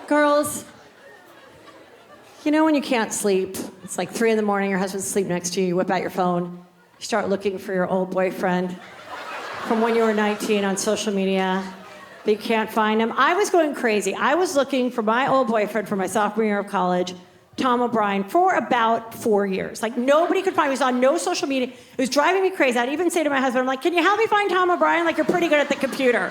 Girls, you know when you can't sleep, it's like 3 a.m, your husband's asleep next to you, you whip out your phone, you start looking for your old boyfriend from when you were 19 on social media, but you can't find him. I was going crazy. I was looking for my old boyfriend from my sophomore year of college, Tom O'Brien, for about 4 years. Like, nobody could find him. He was on no social media. It was driving me crazy. I'd even say to my husband, I'm like, can you help me find Tom O'Brien? Like, you're pretty good at the computer.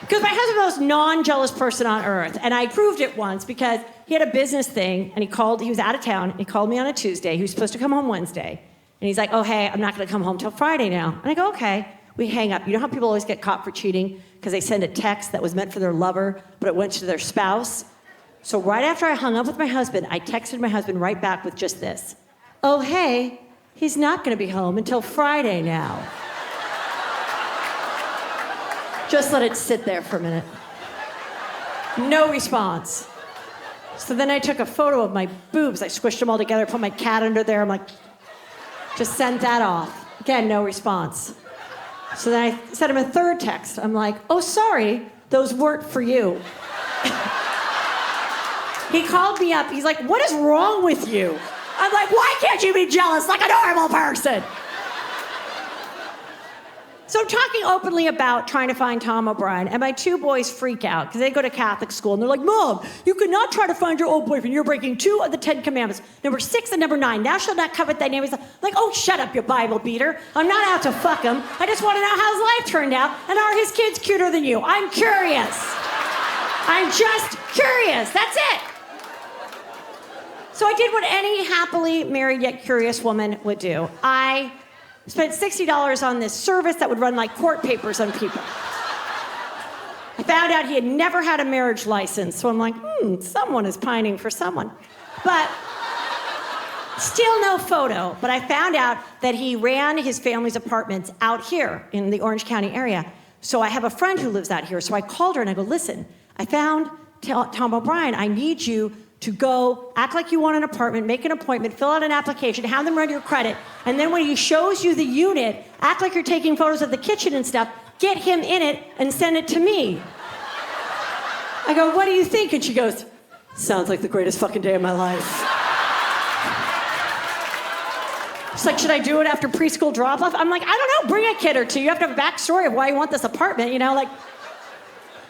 Because my husband's the most non-jealous person on earth. And I proved it once because he had a business thing, and he was out of town. He called me on a Tuesday. He was supposed to come home Wednesday. And he's like, oh, hey, I'm not going to come home till Friday now. And I go, okay. We hang up. You know how people always get caught for cheating because they send a text that was meant for their lover, but it went to their spouse? So right after I hung up with my husband, I texted my husband right back with just this. Oh, hey, he's not going to be home until Friday now. Just let it sit there for a minute. No response. So then I took a photo of my boobs. I squished them all together, put my cat under there. I'm like, just sent that off. Again, no response. So then I sent him a third text. I'm like, oh, sorry, those weren't for you. He called me up. He's like, what is wrong with you? I'm like, why can't you be jealous like a normal person? So I'm talking openly about trying to find Tom O'Brien, and my 2 boys freak out because they go to Catholic school, and they're like, Mom, you cannot try to find your old boyfriend. You're breaking 2 of the 10 commandments. Number 6 and number 9. Thou shalt not covet thy neighbor's. Like, oh, shut up, you Bible beater. I'm not out to fuck him. I just want to know how his life turned out, and are his kids cuter than you? I'm curious. I'm just curious. That's it. So I did what any happily married yet curious woman would do. I spent $60 on this service that would run like court papers on people. I found out he had never had a marriage license, so I'm like, someone is pining for someone. But still no photo. But I found out that he ran his family's apartments out here in the Orange County area. So I have a friend who lives out here, so I called her and I go, listen, I found Tom O'Brien. I need you to go act like you want an apartment, make an appointment, fill out an application, have them run your credit, and then when he shows you the unit, act like you're taking photos of the kitchen and stuff, get him in it and send it to me. I go, what do you think? And she goes, sounds like the greatest fucking day of my life. She's like, should I do it after preschool drop-off? I'm like, I don't know, bring a kid or two. You have to have a backstory of why you want this apartment, you know, like.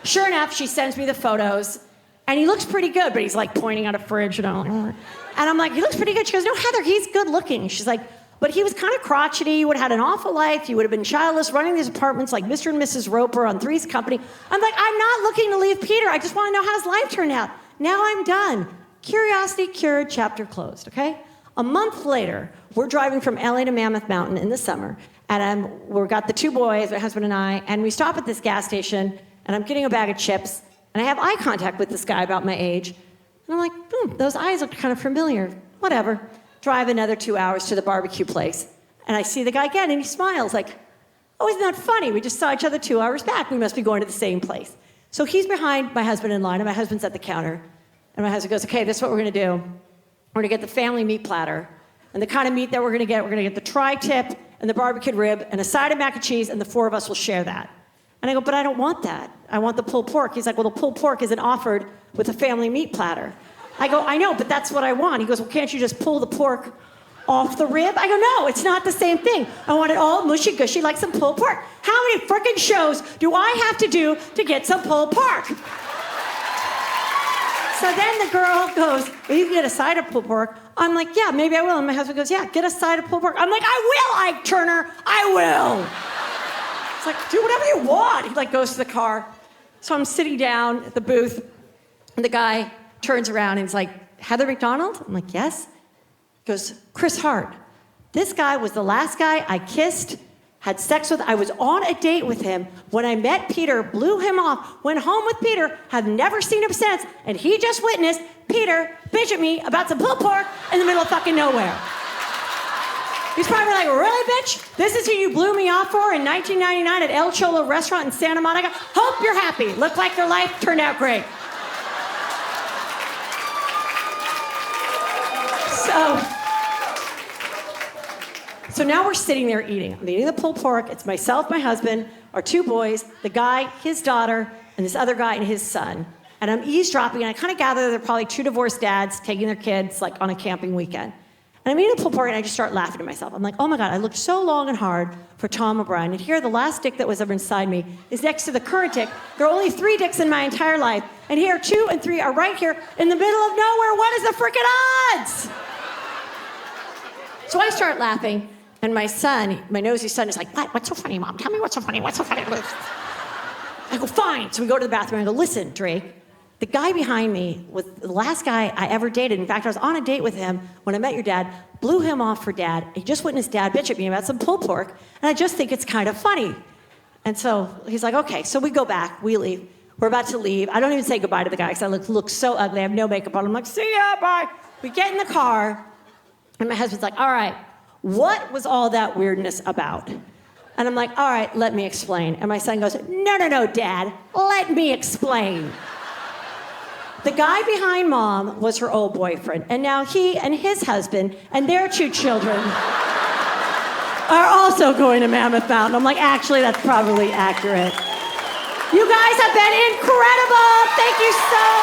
Sure enough, she sends me the photos. And he looks pretty good, but he's like pointing at a fridge, you know. And I'm like, he looks pretty good. She goes, no, Heather, he's good looking. She's like, but he was kind of crotchety. He would have had an awful life. He would have been childless, running these apartments like Mr. and Mrs. Roper on Three's Company. I'm like, I'm not looking to leave Peter. I just want to know how his life turned out. Now I'm done. Curiosity cured, chapter closed, okay? A month later, we're driving from LA to Mammoth Mountain in the summer. And we've got the 2 boys, my husband and I, and we stop at this gas station, and I'm getting a bag of chips. And I have eye contact with this guy about my age. And I'm like, those eyes look kind of familiar. Whatever. Drive another 2 hours to the barbecue place. And I see the guy again, and he smiles like, oh, isn't that funny? We just saw each other 2 hours back. We must be going to the same place. So he's behind my husband in line, and my husband's at the counter. And my husband goes, okay, this is what we're going to do. We're going to get the family meat platter. And the kind of meat that we're going to get the tri-tip and the barbecued rib and a side of mac and cheese, and the 4 of us will share that. And I go, but I don't want that. I want the pulled pork. He's like, well, the pulled pork isn't offered with a family meat platter. I go, I know, but that's what I want. He goes, well, can't you just pull the pork off the rib? I go, no, it's not the same thing. I want it all mushy-gushy like some pulled pork. How many frickin' shows do I have to do to get some pulled pork? So then the girl goes, well, you can get a side of pulled pork. I'm like, yeah, maybe I will. And my husband goes, yeah, get a side of pulled pork. I'm like, I will, Ike Turner, I will. Like, do whatever you want. He like goes to the car. So I'm sitting down at the booth, and the guy turns around and he's like, Heather McDonald? I'm like, yes. He goes, Chris Hart. This guy was the last guy I kissed, had sex with. I was on a date with him. When I met Peter, blew him off, went home with Peter, have never seen him since, and he just witnessed Peter bitch at me about some pulled pork in the middle of fucking nowhere. He's probably like, really, bitch? This is who you blew me off for in 1999 at El Cholo restaurant in Santa Monica? Hope you're happy. Looked like your life turned out great. So now we're sitting there eating. I'm eating the pulled pork. It's myself, my husband, our 2 boys, the guy, his daughter, and this other guy and his son. And and I'm eavesdropping, and I kind of gather they're probably two divorced dads taking their kids like on a camping weekend. And I'm eating a pulled pork, and I just start laughing to myself. I'm like, oh my God, I looked so long and hard for Tom O'Brien, and here the last dick that was ever inside me is next to the current dick. There are only 3 dicks in my entire life, and here 2 and 3 are right here in the middle of nowhere. What is the freaking odds? So I start laughing, and my son, my nosy son, is like, what? What's so funny, Mom? Tell me what's so funny. What's so funny? I go, fine. So we go to the bathroom, and I go, listen, Drake, the guy behind me was the last guy I ever dated. In fact, I was on a date with him when I met your dad, blew him off for Dad. He just witnessed Dad bitch at me about some pulled pork, and I just think it's kind of funny. And so he's like, okay. So we go back, we leave. We're about to leave. I don't even say goodbye to the guy because I look so ugly. I have no makeup on. I'm like, see ya, bye. We get in the car, and my husband's like, all right, what was all that weirdness about? And I'm like, all right, let me explain. And my son goes, no, Dad, let me explain. The guy behind Mom was her old boyfriend, and now he and his husband and their 2 children are also going to Mammoth Mountain. I'm like, actually, that's probably accurate. You guys have been incredible. Thank you so